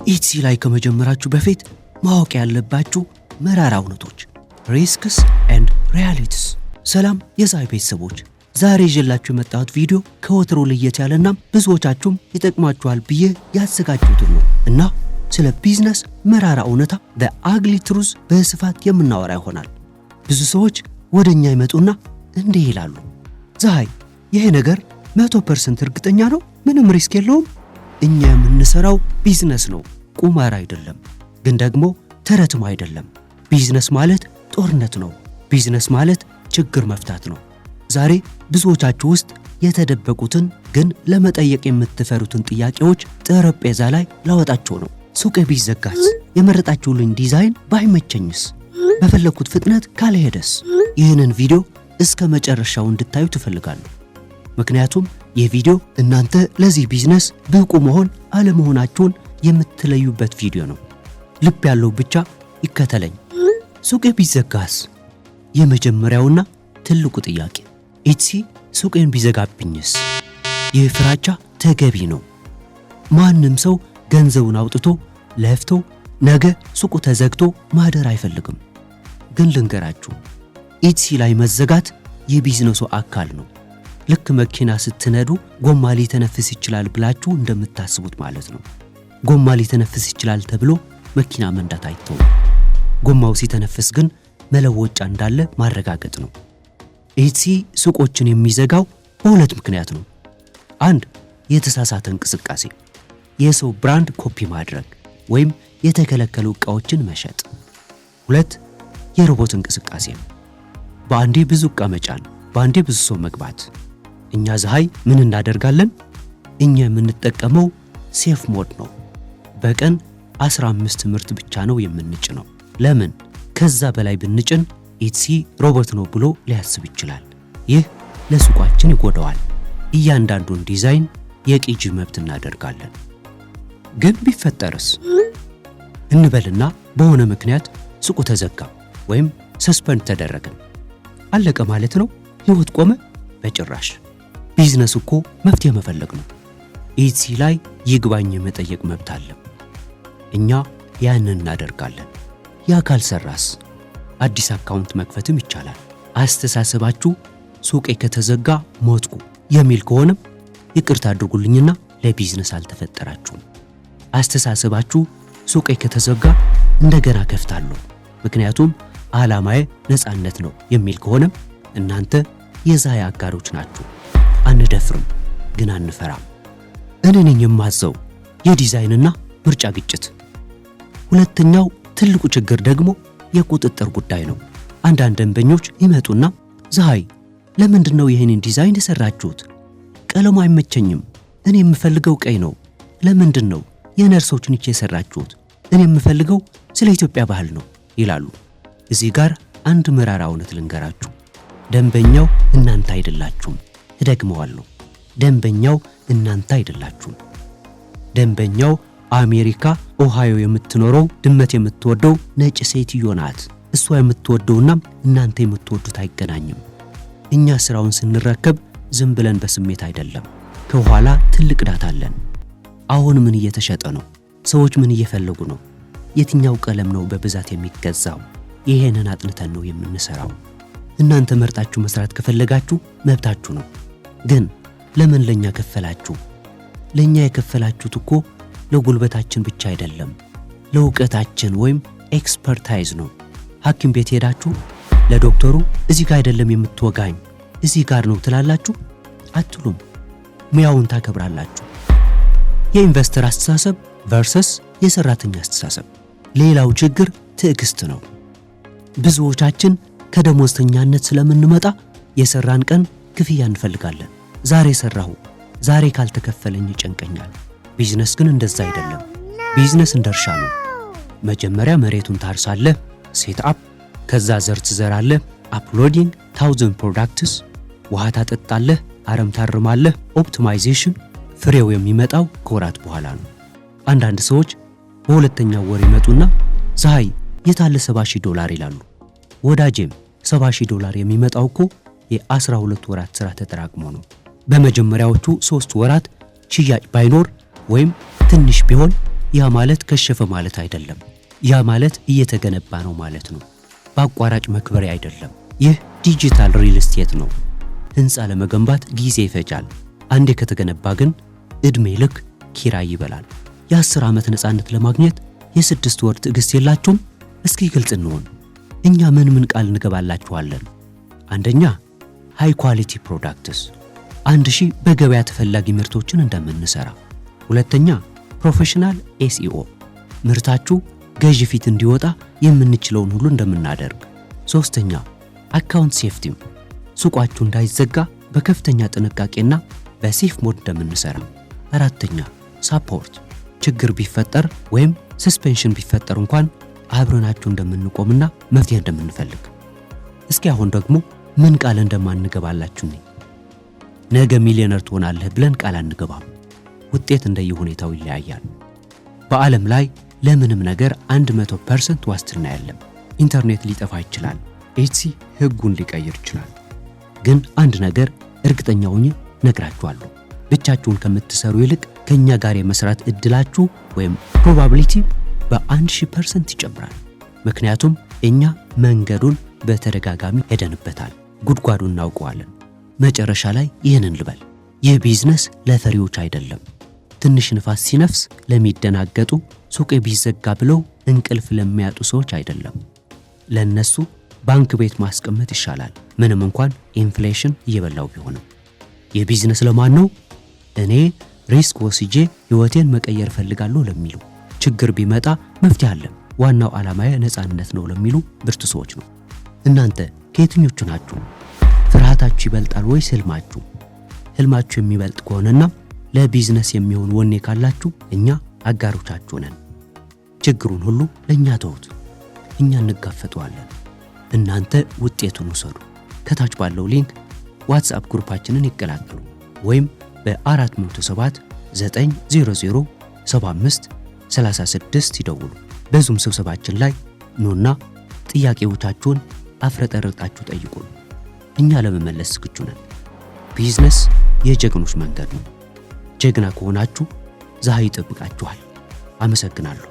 ኢትሲ ላይ ከመጀመራችሁ በፊት ማወቅ ያለባችሁ መራራ እውነቶች ሪስክስ ኤንድ ሪያሊቲስ። ሰላም የዛይ ቤተሰቦች፣ ዛሬ ይዤላችሁ የመጣሁት ቪዲዮ ከወትሮ ለየት ያለና ብዙዎቻችሁም ይጠቅማችኋል ብዬ ያዘጋጀሁት ነው እና ስለ ቢዝነስ መራራ እውነታ the ugly truth በስፋት የምናወራ ይሆናል። ብዙ ሰዎች ወደኛ ይመጡና እንዲህ ይላሉ፣ ዛይ ይሄ ነገር 100% እርግጠኛ ነው፣ ምንም ሪስክ የለውም፣ እኛ የምንሰራው ቢዝነስ ነው፣ ቁማር አይደለም፣ ግን ደግሞ ተረትም አይደለም። ቢዝነስ ማለት ጦርነት ነው። ቢዝነስ ማለት ችግር መፍታት ነው። ዛሬ ብዙዎቻችሁ ውስጥ የተደበቁትን ግን ለመጠየቅ የምትፈሩትን ጥያቄዎች ጠረጴዛ ላይ ላወጣቸው ነው። ሱቅ ቢዘጋስ? የመረጣችሁልኝ ዲዛይን ባይመቸኝስ? በፈለኩት ፍጥነት ካልሄደስ? ይህንን ቪዲዮ እስከ መጨረሻው እንድታዩ ትፈልጋለሁ። ምክንያቱም ይህ ቪዲዮ እናንተ ለዚህ ቢዝነስ ብቁ መሆን አለመሆናችሁን የምትለዩበት ቪዲዮ ነው። ልብ ያለው ብቻ ይከተለኝ። ሱቅ ቢዘጋስ? የመጀመሪያውና ትልቁ ጥያቄ ኢትሲ ሱቄን ቢዘጋብኝስ? ይህ ፍራቻ ተገቢ ነው። ማንም ሰው ገንዘቡን አውጥቶ ለፍቶ ነገ ሱቁ ተዘግቶ ማደር አይፈልግም። ግን ልንገራችሁ፣ ኢትሲ ላይ መዘጋት የቢዝነሱ አካል ነው። ልክ መኪና ስትነዱ ጎማ ሊተነፍስ ይችላል ብላችሁ እንደምታስቡት ማለት ነው። ጎማ ሊተነፍስ ይችላል ተብሎ መኪና መንዳት አይተውም። ጎማው ሲተነፍስ ግን መለወጫ እንዳለ ማረጋገጥ ነው። ኢትሲ ሱቆችን የሚዘጋው በሁለት ምክንያት ነው። አንድ፣ የተሳሳተ እንቅስቃሴ፣ የሰው ብራንድ ኮፒ ማድረግ ወይም የተከለከሉ ዕቃዎችን መሸጥ። ሁለት፣ የሮቦት እንቅስቃሴ ነው። በአንዴ ብዙ ዕቃ መጫን፣ በአንዴ ብዙ ሰው መግባት። እኛ ዛይ ምን እናደርጋለን? እኛ የምንጠቀመው ሴፍ ሞድ ነው። በቀን 15 ምርት ብቻ ነው የምንጭነው። ለምን? ከዛ በላይ ብንጭን ኢትሲ ሮቦት ነው ብሎ ሊያስብ ይችላል። ይህ ለሱቃችን ይጎዳዋል። እያንዳንዱን ዲዛይን የቅጂ መብት እናደርጋለን። ግን ቢፈጠርስ እንበልና በሆነ ምክንያት ሱቁ ተዘጋ ወይም ሰስፔንድ ተደረገ፣ አለቀ ማለት ነው? ህይወት ቆመ? በጭራሽ። ቢዝነስ እኮ መፍትሄ መፈለግ ነው። ኢትሲ ላይ ይግባኝ የመጠየቅ መብት አለ። እኛ ያንን እናደርጋለን። ያ ካልሰራስ አዲስ አካውንት መክፈትም ይቻላል። አስተሳሰባችሁ ሱቄ ከተዘጋ ሞትኩ የሚል ከሆነም ይቅርታ አድርጉልኝና ለቢዝነስ አልተፈጠራችሁም። አስተሳሰባችሁ ሱቄ ከተዘጋ እንደገና ከፍታለሁ ምክንያቱም ዓላማዬ ነፃነት ነው የሚል ከሆነም እናንተ የዛይ አጋሮች ናችሁ። አንደፍርም ግን አንፈራም። እኔ ነኝ የማዘው የዲዛይንና ምርጫ ግጭት። ሁለተኛው ትልቁ ችግር ደግሞ የቁጥጥር ጉዳይ ነው። አንዳንድ ደንበኞች ይመጡና ዛይ ለምንድነው ይሄንን ዲዛይን የሰራችሁት? ቀለሙ አይመቸኝም፣ እኔ የምፈልገው ቀይ ነው። ለምንድነው የነርሶች ንች የሰራችሁት? እኔ የምፈልገው ስለ ኢትዮጵያ ባህል ነው ይላሉ። እዚህ ጋር አንድ መራራ እውነት ልንገራችሁ። ደንበኛው እናንተ አይደላችሁም። እደግመዋለሁ፣ ደንበኛው እናንተ አይደላችሁም። ደንበኛው አሜሪካ ኦሃዮ የምትኖረው ድመት የምትወደው ነጭ ሴትዮ ናት። እሷ የምትወደውና እናንተ የምትወዱት አይገናኝም። እኛ ስራውን ስንረከብ ዝም ብለን በስሜት አይደለም። ከኋላ ትልቅ ዳታ አለን። አሁን ምን እየተሸጠ ነው? ሰዎች ምን እየፈለጉ ነው? የትኛው ቀለም ነው በብዛት የሚገዛው? ይሄንን አጥንተን ነው የምንሰራው። እናንተ መርጣችሁ መስራት ከፈለጋችሁ መብታችሁ ነው። ግን ለምን ለኛ ከፈላችሁ? ለኛ የከፈላችሁት እኮ ለጉልበታችን ብቻ አይደለም፣ ለእውቀታችን ወይም ኤክስፐርታይዝ ነው። ሐኪም ቤት ሄዳችሁ ለዶክተሩ እዚህ ጋር አይደለም የምትወጋኝ እዚህ ጋር ነው ትላላችሁ? አትሉም። ሙያውን ታከብራላችሁ። የኢንቨስተር አስተሳሰብ ቨርሰስ የሰራተኛ አስተሳሰብ። ሌላው ችግር ትዕግስት ነው። ብዙዎቻችን ከደሞዝተኛነት ስለምንመጣ የሰራን ቀን ክፍያ እንፈልጋለን። ዛሬ ሰራሁ፣ ዛሬ ካልተከፈለኝ ይጨንቀኛል። ቢዝነስ ግን እንደዛ አይደለም። ቢዝነስ እንደርሻ ነው። መጀመሪያ መሬቱን ታርሳለህ፣ ሴት አፕ፣ ከዛ ዘር ትዘራለህ፣ አፕሎዲንግ 1000 ፕሮዳክትስ፣ ውሃ ታጠጣለህ፣ አረም ታርማለህ፣ ኦፕቲማይዜሽን። ፍሬው የሚመጣው ከወራት በኋላ ነው። አንዳንድ ሰዎች በሁለተኛው ወር ይመጡና ዛይ የታለ $70,000 ይላሉ። ወዳጄም $70,000 የሚመጣው እኮ የ12 ወራት ስራ ተጠራቅሞ ነው። በመጀመሪያዎቹ 3 ወራት ሽያጭ ባይኖር ወይም ትንሽ ቢሆን ያ ማለት ከሸፈ ማለት አይደለም። ያ ማለት እየተገነባ ነው ማለት ነው። በአቋራጭ መክበሪያ አይደለም። ይህ ዲጂታል ሪል ስቴት ነው። ህንፃ ለመገንባት ጊዜ ይፈጃል። አንዴ ከተገነባ ግን እድሜ ልክ ኪራይ ይበላል። የ10 ዓመት ነፃነት ለማግኘት የ6 ወር ትዕግስት የላችሁም? እስኪ ግልጽ እንሆን። እኛ ምን ቃል እንገባላችኋለን? አንደኛ ሃይ ኳሊቲ ፕሮዳክትስ 1000 በገበያ ተፈላጊ ምርቶችን እንደምንሰራ። ሁለተኛ ፕሮፌሽናል ኤስኢኦ ምርታችሁ ገዢ ፊት እንዲወጣ የምንችለውን ሁሉ እንደምናደርግ። ሶስተኛ አካውንት ሴፍቲ ሱቃችሁ እንዳይዘጋ በከፍተኛ ጥንቃቄና በሴፍ ሞድ እንደምንሰራ። አራተኛ ሳፖርት ችግር ቢፈጠር ወይም ሰስፔንሽን ቢፈጠር እንኳን አብረናችሁ እንደምንቆምና መፍትሄ እንደምንፈልግ። እስኪ አሁን ደግሞ ምን ቃል እንደማንገባላችሁ ነኝ። ነገ ሚሊዮነር ትሆናለህ ብለን ቃል አንገባም። ውጤት እንደየሁኔታው ይለያያል። በዓለም ላይ ለምንም ነገር 100% ዋስትና የለም። ኢንተርኔት ሊጠፋ ይችላል። ኤትሲ ህጉን ሊቀይር ይችላል። ግን አንድ ነገር እርግጠኛ ሆኜ ነግራችኋለሁ። ብቻችሁን ከምትሰሩ ይልቅ ከኛ ጋር የመስራት እድላችሁ ወይም ፕሮባቢሊቲ በ1000% ይጨምራል። ምክንያቱም እኛ መንገዱን በተደጋጋሚ ሄደንበታል። ጉድጓዱን እናውቀዋለን። መጨረሻ ላይ ይህንን ልበል፣ ይህ ቢዝነስ ለፈሪዎች አይደለም። ትንሽ ንፋስ ሲነፍስ ለሚደናገጡ፣ ሱቅ ቢዘጋ ብለው እንቅልፍ ለሚያጡ ሰዎች አይደለም። ለነሱ ባንክ ቤት ማስቀመጥ ይሻላል፣ ምንም እንኳን ኢንፍሌሽን እየበላው ቢሆንም። ይህ ቢዝነስ ለማን ነው? እኔ ሪስክ ወስጄ ህይወቴን መቀየር ፈልጋለሁ ለሚሉ፣ ችግር ቢመጣ መፍትሄ አለ፣ ዋናው ዓላማዬ ነፃነት ነው ለሚሉ ብርቱ ሰዎች ነው። እናንተ ከየትኞቹ ናችሁ? ፍርሃታችሁ ይበልጣል ወይስ ህልማችሁ? ህልማችሁ የሚበልጥ ከሆነና ለቢዝነስ የሚሆን ወኔ ካላችሁ እኛ አጋሮቻችሁ ነን። ችግሩን ሁሉ ለኛ ተውት፣ እኛ እንጋፈጠዋለን። እናንተ ውጤቱን ውሰዱ። ከታች ባለው ሊንክ ዋትስአፕ ግሩፓችንን ይቀላቀሉ ወይም በ407 900 75 36 ይደውሉ። በዙም ስብሰባችን ላይ ኑና ጥያቄዎቻችሁን አፍረጠርጣችሁ ጠይቁን። እኛ ለመመለስ ዝግጁ ነን። ቢዝነስ የጀግኖች መንገድ ነው። ጀግና ከሆናችሁ ፀሐይ ይጠብቃችኋል። አመሰግናለሁ።